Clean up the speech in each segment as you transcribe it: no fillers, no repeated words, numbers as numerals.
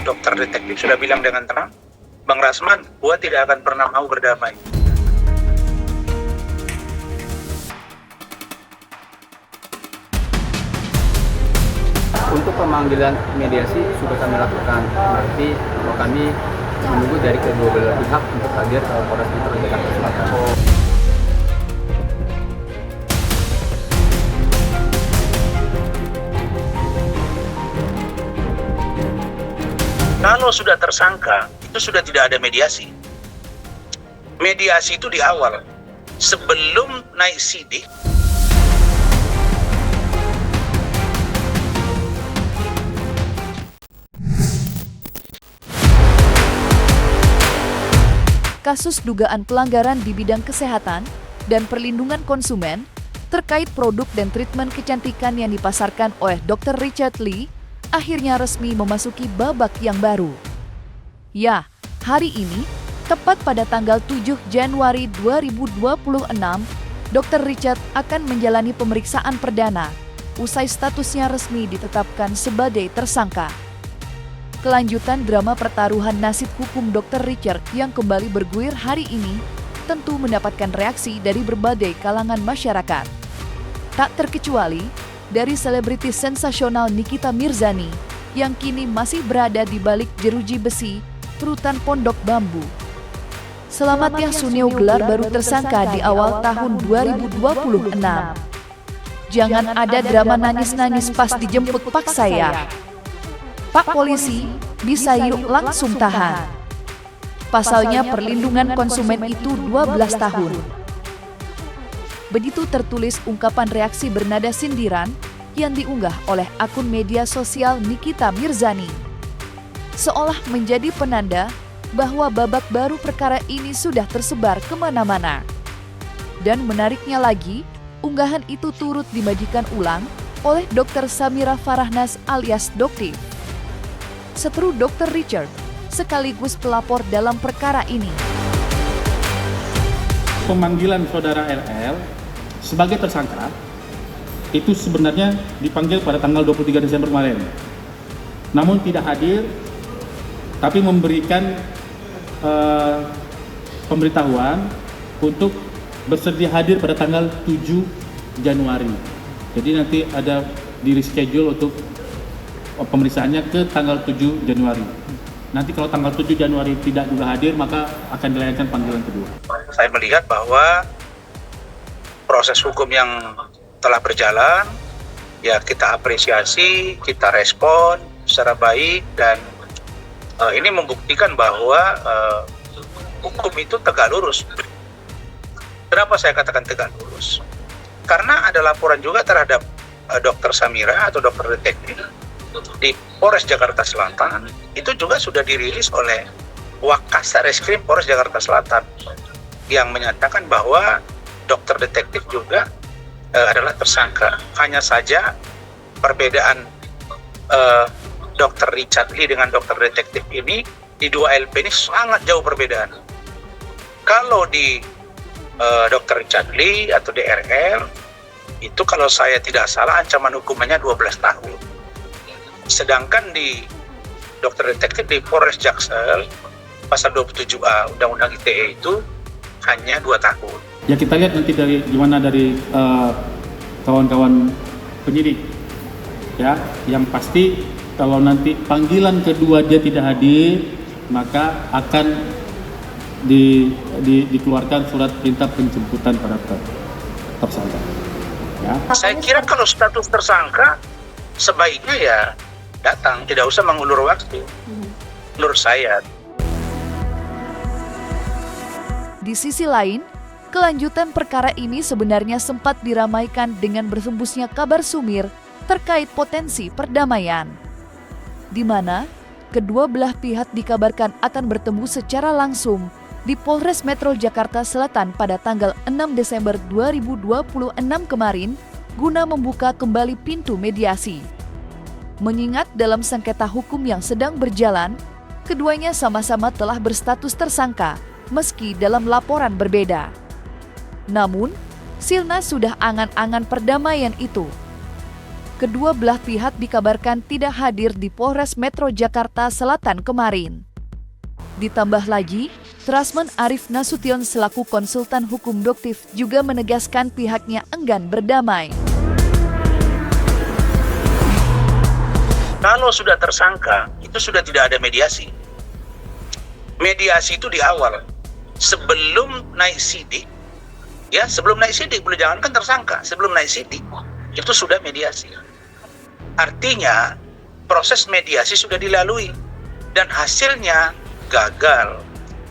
dokter detektif sudah bilang dengan terang, Bang Rasman, gua tidak akan pernah mau berdamai. Untuk pemanggilan mediasi sudah kami lakukan, berarti kami menunggu dari kedua belah pihak untuk hadir ke Polres Metro Jakarta Selatan. Kalau sudah tersangka, itu sudah tidak ada mediasi. Mediasi itu di awal, sebelum naik sidik. Kasus dugaan pelanggaran di bidang kesehatan dan perlindungan konsumen terkait produk dan treatment kecantikan yang dipasarkan oleh Dr. Richard Lee akhirnya resmi memasuki babak yang baru. Ya, hari ini, tepat pada tanggal 7 Januari 2026, Dr. Richard akan menjalani pemeriksaan perdana usai statusnya resmi ditetapkan sebagai tersangka. Kelanjutan drama pertaruhan nasib hukum Dr. Richard yang kembali bergulir hari ini tentu mendapatkan reaksi dari berbagai kalangan masyarakat. Tak terkecuali dari selebritis sensasional Nikita Mirzani yang kini masih berada di balik jeruji besi rutan Pondok Bambu. Selamat Sunio gelar baru tersangka di awal tahun 2026. Jangan ada drama nangis-nangis pas dijemput paksa ya. Pak polisi, bisa yuk langsung tahan. Pasalnya perlindungan konsumen itu 12 tahun. Begitu tertulis ungkapan reaksi bernada sindiran yang diunggah oleh akun media sosial Nikita Mirzani. Seolah menjadi penanda bahwa babak baru perkara ini sudah tersebar kemana-mana. Dan menariknya lagi, unggahan itu turut dimajikan ulang oleh Dr. Samira Farahnas alias Doktif, seteru Dr. Richard, sekaligus pelapor dalam perkara ini. Pemanggilan saudara LL sebagai tersangka itu sebenarnya dipanggil pada tanggal 23 Desember kemarin. Namun tidak hadir, tapi memberikan pemberitahuan untuk bersedia hadir pada tanggal 7 Januari. Jadi nanti ada di reschedule untuk pemeriksaannya ke tanggal 7 Januari. Nanti kalau tanggal 7 Januari tidak juga hadir, maka akan dilayangkan panggilan kedua. Saya melihat bahwa proses hukum yang telah berjalan, ya kita apresiasi, kita respon secara baik, dan ini membuktikan bahwa hukum itu tegak lurus. Kenapa saya katakan tegak lurus? Karena ada laporan juga terhadap Dr. Samira atau dokter detektif di Polres Jakarta Selatan, itu juga sudah dirilis oleh Wakasat Reskrim Polres Jakarta Selatan yang menyatakan bahwa dokter detektif juga adalah tersangka. Hanya saja perbedaan Dr. Richard Lee dengan dokter detektif ini di dua LP ini sangat jauh perbedaan. Kalau di Dr. Richard Lee atau DRL itu kalau saya tidak salah ancaman hukumannya 12 tahun. Sedangkan di dokter detektif di Polres Jaksel pasal 27A Undang-Undang ITE itu hanya 2 tahun. Ya kita lihat nanti dari gimana dari kawan-kawan penyidik. Ya, yang pasti kalau nanti panggilan kedua dia tidak hadir, maka akan dikeluarkan surat perintah penjemputan pada tersangka. Ya. Saya kira kalau status tersangka sebaiknya ya datang, tidak usah mengulur waktu. Menurut saya. Di sisi lain, kelanjutan perkara ini sebenarnya sempat diramaikan dengan bersembusnya kabar sumir terkait potensi perdamaian, di mana kedua belah pihak dikabarkan akan bertemu secara langsung di Polres Metro Jakarta Selatan pada tanggal 6 Desember 2026 kemarin guna membuka kembali pintu mediasi. Mengingat dalam sengketa hukum yang sedang berjalan, keduanya sama-sama telah berstatus tersangka meski dalam laporan berbeda. Namun, Silna sudah angan-angan perdamaian itu. kedua belah pihak dikabarkan tidak hadir di Polres Metro Jakarta Selatan kemarin. Ditambah lagi, Trasman Arif Nasution selaku konsultan hukum Doktiv juga menegaskan pihaknya enggan berdamai. Kalau sudah tersangka, itu sudah tidak ada mediasi. Mediasi itu di awal, sebelum naik sidik, ya sebelum naik sidik, boleh jangankan tersangka, sebelum naik sidik, itu sudah mediasi. Artinya, proses mediasi sudah dilalui, dan hasilnya gagal,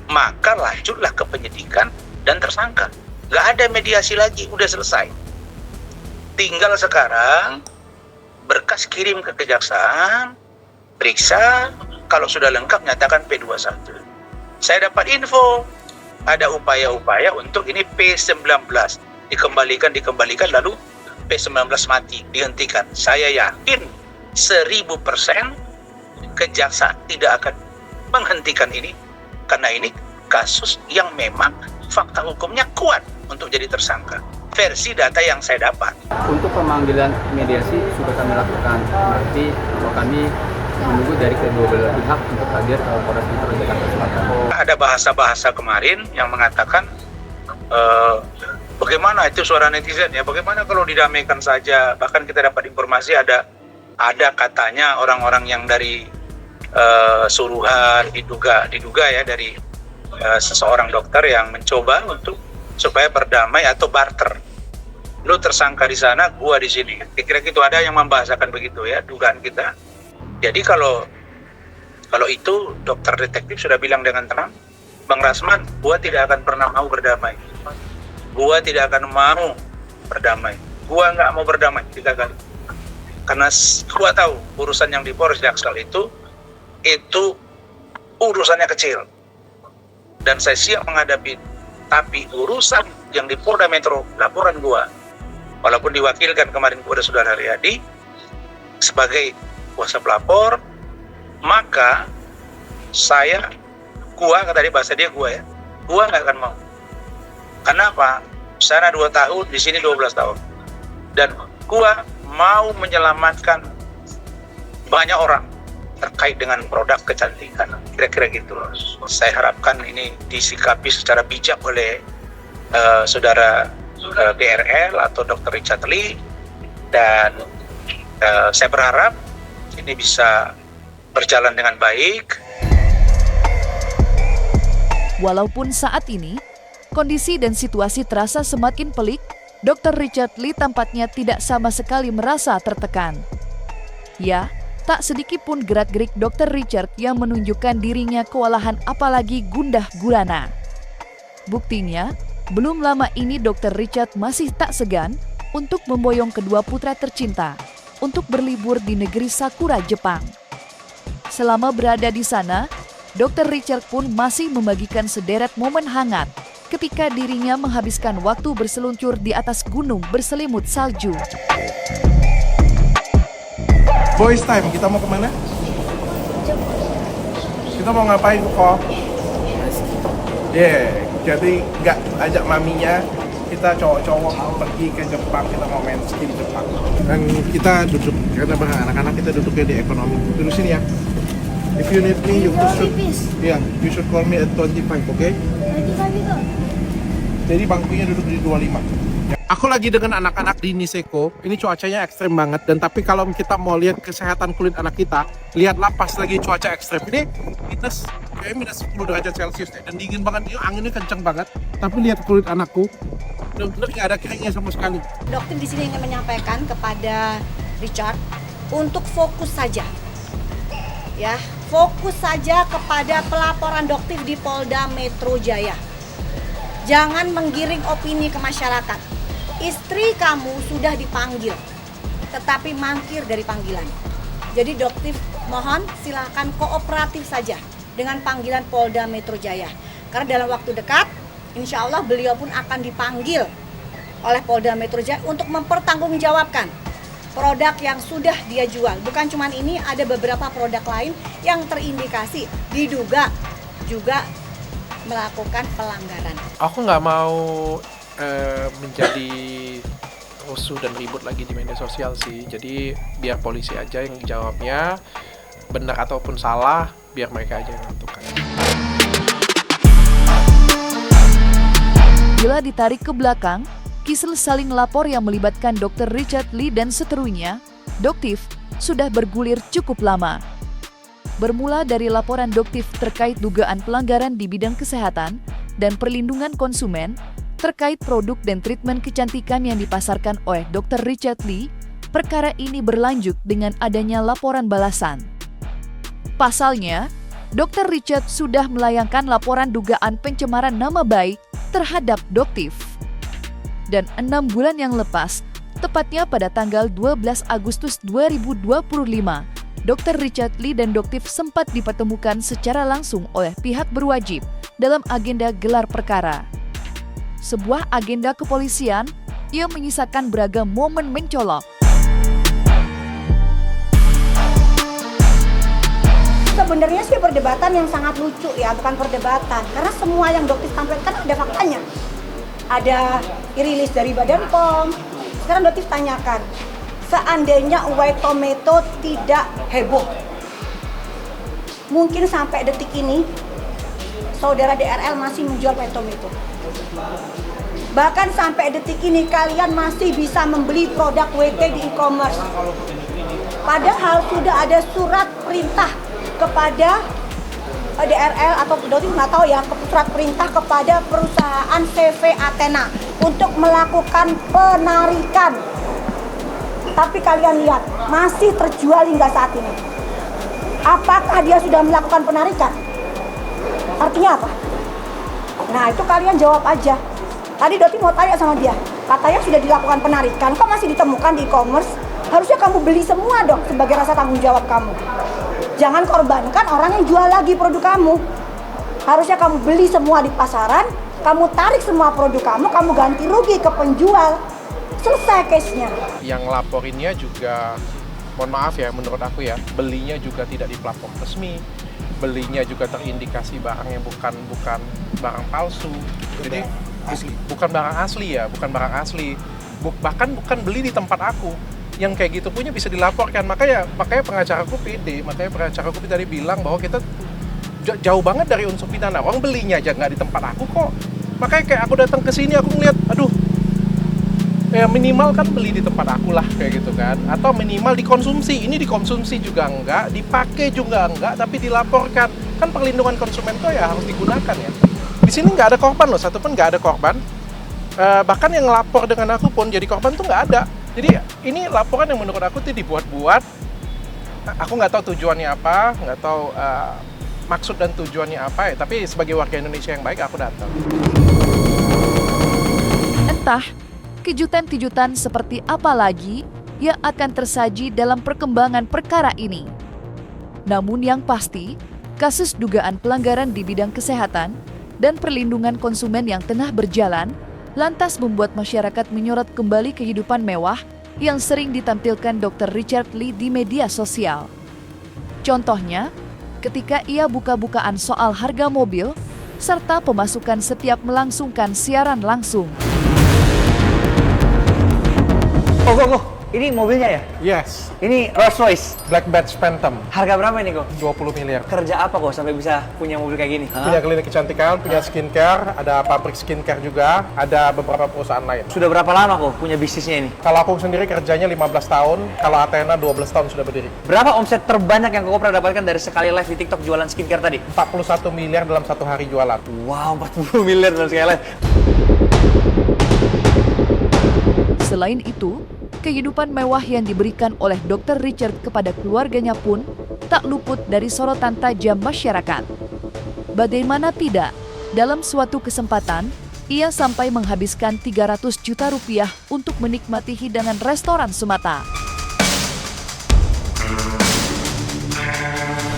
maka lanjutlah ke penyidikan dan tersangka. Gak ada mediasi lagi, udah selesai. Tinggal sekarang berkas kirim ke kejaksaan, periksa, kalau sudah lengkap nyatakan P21. Saya dapat info, ada upaya-upaya untuk ini P19, dikembalikan lalu P19 mati, dihentikan. Saya yakin 1000% kejaksaan tidak akan menghentikan ini, karena ini kasus yang memang fakta hukumnya kuat untuk jadi tersangka. Versi data yang saya dapat. Untuk pemanggilan mediasi sudah kami lakukan, berarti kami menunggu dari kedua belah pihak untuk hadir ke Polres Metro Jakarta Selatan. Ada bahasa-bahasa kemarin yang mengatakan bagaimana itu suara netizen ya, bagaimana kalau didamaikan saja. Bahkan kita dapat informasi ada katanya orang-orang yang dari suruhan diduga ya dari seseorang dokter yang mencoba untuk supaya berdamai atau barter. Lu tersangka di sana, gua di sini. Kira-kira gitu, ada yang membahasakan begitu ya, dugaan kita. Jadi kalau itu dokter detektif sudah bilang dengan tenang, Bang Rasman, gua tidak akan pernah mau berdamai. Gua tidak akan mau berdamai. Gua nggak mau berdamai 3 kali. Karena gua tahu urusan yang di Polres Jaksel itu urusannya kecil. Dan saya siap menghadapi. Tapi urusan yang di Polda Metro, laporan gua, walaupun diwakilkan kemarin kepada Saudara Riyadi sebagai kuasa pelapor, maka gua tadi bahasa dia gua ya, gua nggak akan mau. Kenapa? Sana 2 tahun, di sini 12 tahun. Dan gua mau menyelamatkan banyak orang terkait dengan produk kecantikan. Kira-kira gitu. Saya harapkan ini disikapi secara bijak oleh Saudara DRL atau Dr. Richard Lee, dan saya berharap ini bisa berjalan dengan baik. Walaupun saat ini kondisi dan situasi terasa semakin pelik, Dr. Richard Lee tampaknya tidak sama sekali merasa tertekan. Ya, tak sedikit pun gerak-gerik Dr. Richard yang menunjukkan dirinya kewalahan apalagi gundah gulana. Buktinya, belum lama ini Dr. Richard masih tak segan untuk memboyong kedua putra tercinta untuk berlibur di negeri Sakura, Jepang. Selama berada di sana, Dr. Richard pun masih membagikan sederet momen hangat ketika dirinya menghabiskan waktu berseluncur di atas gunung berselimut salju. Boys time, kita mau kemana? Kita mau ngapain kok? Jadi nggak ajak maminya, kita cowok-cowok mau pergi ke Jepang, kita mau main ski di Jepang. Dan kita duduk, karena anak-anak kita duduknya di ekonomi. Duduk sini ya. If you need me, you should call me at 25, okay? Jadi bangkunya duduk di 25. Aku lagi dengan anak-anak di Niseko. Ini cuacanya ekstrem banget, dan tapi kalau kita mau lihat kesehatan kulit anak kita, lihatlah pas lagi cuaca ekstrem. Ini minus 10 derajat Celcius dan dingin banget. Ini anginnya kenceng banget. Tapi lihat kulit anakku, benar-benar nggak ada keringnya sama sekali. Dokter di sini ingin menyampaikan kepada Richard untuk fokus saja, ya, fokus saja kepada pelaporan Dokter di Polda Metro Jaya. Jangan menggiring opini ke masyarakat. Istri kamu sudah dipanggil, tetapi mangkir dari panggilan. Jadi Dokter mohon silakan kooperatif saja dengan panggilan Polda Metro Jaya. Karena dalam waktu dekat, insya Allah beliau pun akan dipanggil oleh Polda Metro Jaya untuk mempertanggungjawabkan produk yang sudah dia jual. Bukan cuma ini, ada beberapa produk lain yang terindikasi diduga juga melakukan pelanggaran. Aku nggak mau menjadi rusuh dan ribut lagi di media sosial sih. Jadi biar polisi aja yang jawabnya, benar ataupun salah, biar mereka aja yang menentukan. Bila ditarik ke belakang, kisah saling lapor yang melibatkan Dr. Richard Lee dan seterunya, Doktif, sudah bergulir cukup lama. Bermula dari laporan Doktif terkait dugaan pelanggaran di bidang kesehatan dan perlindungan konsumen terkait produk dan treatment kecantikan yang dipasarkan oleh Dr. Richard Lee, perkara ini berlanjut dengan adanya laporan balasan. Pasalnya, Dr. Richard sudah melayangkan laporan dugaan pencemaran nama baik terhadap Doktif. Dan 6 bulan yang lepas, tepatnya pada tanggal 12 Agustus 2025, Dr. Richard Lee dan Doktif sempat dipertemukan secara langsung oleh pihak berwajib dalam agenda gelar perkara. Sebuah agenda kepolisian yang menyisakan beragam momen mencolok. Sebenarnya sih perdebatan yang sangat lucu ya, bukan perdebatan. Karena semua yang Doktif tampilkan ada faktanya. Ada rilis dari Badan POM. Sekarang Doktif tanyakan, seandainya white tomato tidak heboh, mungkin sampai detik ini saudara DRL masih menjual white tomato. Bahkan sampai detik ini kalian masih bisa membeli produk WT di e-commerce. Padahal sudah ada surat perintah kepada DRL atau Doktif nggak tahu ya, surat perintah kepada perusahaan CV Athena untuk melakukan penarikan. Tapi kalian lihat, masih terjual hingga saat ini. Apakah dia sudah melakukan penarikan? Artinya apa? Nah, itu kalian jawab aja. Tadi Doktif mau tanya sama dia, katanya sudah dilakukan penarikan, kok masih ditemukan di e-commerce? Harusnya kamu beli semua dong sebagai rasa tanggung jawab kamu. Jangan korbankan orang yang jual lagi produk kamu. Harusnya kamu beli semua di pasaran, kamu tarik semua produk kamu ganti rugi ke penjual. Selesai case-nya. Yang laporinnya juga, mohon maaf ya, menurut aku ya, belinya juga tidak di platform resmi, belinya juga terindikasi barangnya bukan barang palsu, jadi bukan barang asli ya, bukan barang asli, bahkan bukan beli di tempat aku. Yang kayak gitu punya bisa dilaporkan, makanya pengacaraku pede, tadi bilang bahwa kita jauh banget dari unsur pidana, orang belinya aja nggak di tempat aku kok. Makanya kayak aku datang ke sini aku ngeliat, aduh, ya minimal kan beli di tempat aku lah kayak gitu kan, atau minimal dikonsumsi. Ini dikonsumsi juga enggak, dipakai juga enggak, tapi dilaporkan. Kan perlindungan konsumen tuh ya harus digunakan ya. Di sini nggak ada korban loh, satu pun nggak ada korban. Bahkan yang lapor dengan aku pun jadi korban tuh nggak ada. Jadi ini laporan yang menurut aku tuh dibuat-buat. Aku nggak tahu tujuannya apa, nggak tahu maksud dan tujuannya apa ya. Tapi sebagai warga Indonesia yang baik aku datang. Entah kejutan-kejutan seperti apa lagi yang akan tersaji dalam perkembangan perkara ini. Namun yang pasti, kasus dugaan pelanggaran di bidang kesehatan dan perlindungan konsumen yang tengah berjalan lantas membuat masyarakat menyorot kembali kehidupan mewah yang sering ditampilkan Dr. Richard Lee di media sosial. Contohnya, ketika ia buka-bukaan soal harga mobil, serta pemasukan setiap melangsungkan siaran langsung. Oh, ini mobilnya ya? Yes, Ini Rolls Royce. Black Badge Phantom, Harga berapa ini kok? 20 miliar. Kerja apa kok sampai bisa punya mobil kayak gini? Punya klinik kecantikan, punya skincare, ada pabrik skincare juga, ada beberapa perusahaan lain. Sudah berapa lama kok punya bisnisnya ini? Kalau aku sendiri kerjanya 15 tahun, kalau Athena 12 tahun sudah berdiri. Berapa omset terbanyak yang kok pernah dapatkan dari sekali live di TikTok jualan skincare tadi? 41 miliar dalam satu hari jualan. Wow, 40 miliar dalam sekali live. Selain itu, kehidupan mewah yang diberikan oleh Dr. Richard kepada keluarganya pun tak luput dari sorotan tajam masyarakat. Bagaimana tidak, dalam suatu kesempatan, ia sampai menghabiskan 300 juta rupiah untuk menikmati hidangan restoran semata.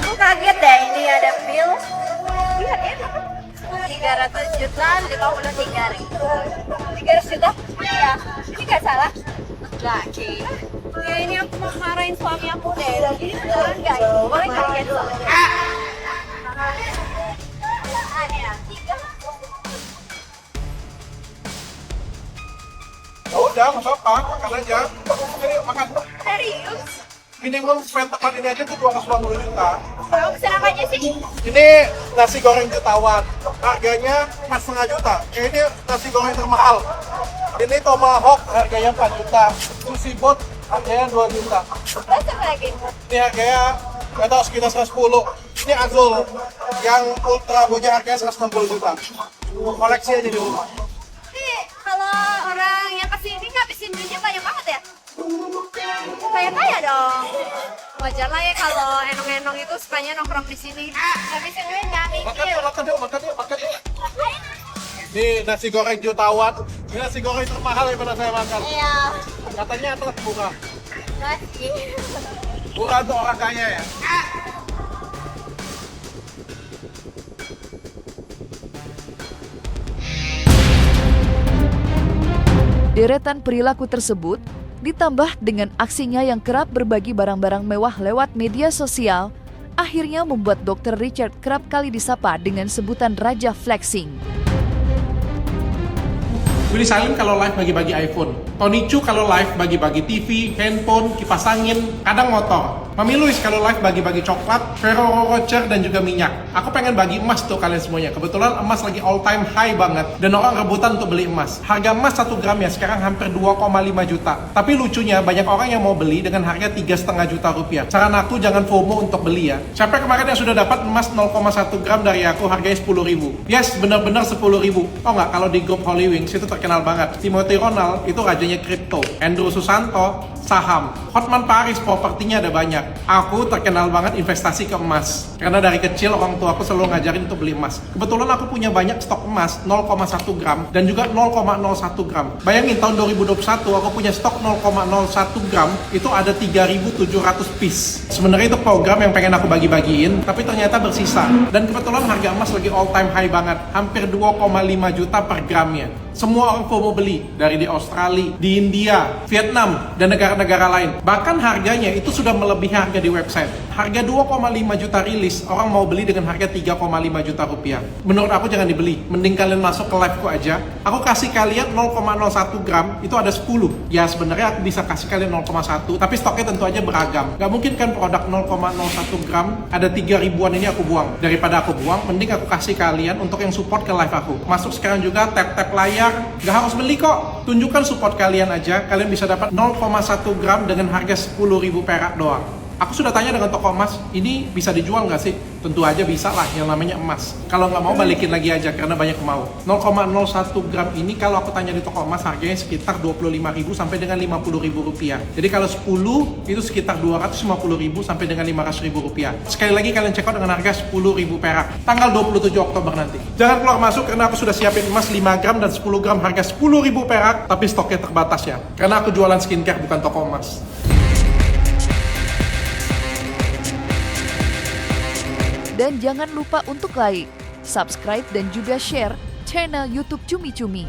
Aku kaget deh, ini ada bill. Lihat ya, 300 juta, 53 hari. 300 juta? Iya, ini nggak salah. Enggak, Ci. Ya ini aku mau marahin suami aku deh. Ini beneran nggak ini? Boleh kalian soalnya. ada, nggak apa-apa, makan aja. Jadi makan. Serius? Minimum spend tempat ini aja tuh 250 juta. Kamu pesen apa aja sih? Ini nasi goreng jutawan, harganya 4,5 juta. Ini nasi goreng termahal. Ini tomahawk harganya 4 juta. Sushi bot harganya 2 juta. Pesen lagi. Ini harganya nggak tahu sekitar 110. Ini Azul yang ultra bocah harganya 160 juta. Koleksi aja di rumah. Nih, kalau orang yang kesini ngabisin duitnya banyak banget ya? Kaya dong. Wajar lah ya kalau enong-enong itu sukanya nongkrong di sini. Ngabisin duitnya Makan mikir. yuk, makan yuk. Ini nasi goreng jutawan. Ini nasi goreng termahal yang pernah saya makan. Iya. Katanya atas murah. Nasi. Murah untuk orang kaya ya. Deretan perilaku tersebut ditambah dengan aksinya yang kerap berbagi barang-barang mewah lewat media sosial, akhirnya membuat Dr. Richard kerap kali disapa dengan sebutan Raja Flexing. Willy Salim kalau live bagi-bagi iPhone. Tony Chu kalau live bagi-bagi TV, handphone, kipas angin, kadang motor. Mami Louis kalau live bagi-bagi coklat, Ferrero Rocher, dan juga minyak. Aku pengen bagi emas tuh kalian semuanya. Kebetulan emas lagi all time high banget. Dan orang rebutan untuk beli emas. Harga emas 1 gram ya sekarang hampir 2,5 juta. Tapi lucunya banyak orang yang mau beli dengan harga 3,5 juta rupiah. Saran aku jangan FOMO untuk beli ya. Siapa kemarin yang sudah dapat emas 0,1 gram dari aku harganya 10.000. Yes, bener-bener 10.000. Oh nggak, kalau di grup Holy Wings itu terkenal banget. Timothy Ronald itu rajanya kripto. Andrew Susanto saham. Hotman Paris propertinya ada banyak. Aku terkenal banget investasi ke emas. Karena dari kecil orang tua aku selalu ngajarin untuk beli emas. Kebetulan aku punya banyak stok emas 0,1 gram dan juga 0,01 gram. Bayangin tahun 2021 aku punya stok 0,01 gram itu ada 3.700 piece. Sebenarnya itu program yang pengen aku bagi-bagiin, tapi ternyata bersisa. Dan kebetulan harga emas lagi all time high banget, hampir 2,5 juta per gramnya. Semua orang FOMO beli, dari di Australia, di India, Vietnam, dan negara-negara lain. Bahkan harganya itu sudah melebihi harga di website. Harga 2,5 juta rilis, orang mau beli dengan harga 3,5 juta rupiah. Menurut aku jangan dibeli, mending kalian masuk ke live-ku aja. Aku kasih kalian 0,01 gram, itu ada 10. Ya sebenarnya aku bisa kasih kalian 0,1, tapi stoknya tentu aja beragam. Gak mungkin kan produk 0,01 gram, ada 3 ribuan ini aku buang. Daripada aku buang, mending aku kasih kalian untuk yang support ke live aku. Masuk sekarang juga, tap-tap layar. Gak harus beli kok, tunjukkan support kalian aja. Kalian bisa dapat 0,1 gram dengan harga 10.000 perak doang. Aku sudah tanya dengan toko emas, ini bisa dijual nggak sih? Tentu aja bisa lah, yang namanya emas. Kalau nggak mau balikin lagi aja, karena banyak mau. 0,01 gram ini kalau aku tanya di toko emas harganya sekitar 25.000 sampai dengan 50.000 rupiah. Jadi kalau 10 itu sekitar 250.000 sampai dengan 500.000 rupiah. Sekali lagi kalian check out dengan harga 10.000 perak. Tanggal 27 Oktober nanti. Jangan keluar masuk karena aku sudah siapin emas 5 gram dan 10 gram harga 10.000 perak, tapi stoknya terbatas ya. Karena aku jualan skincare bukan toko emas. Dan jangan lupa untuk like, subscribe, dan juga share channel YouTube Cumi Cumi.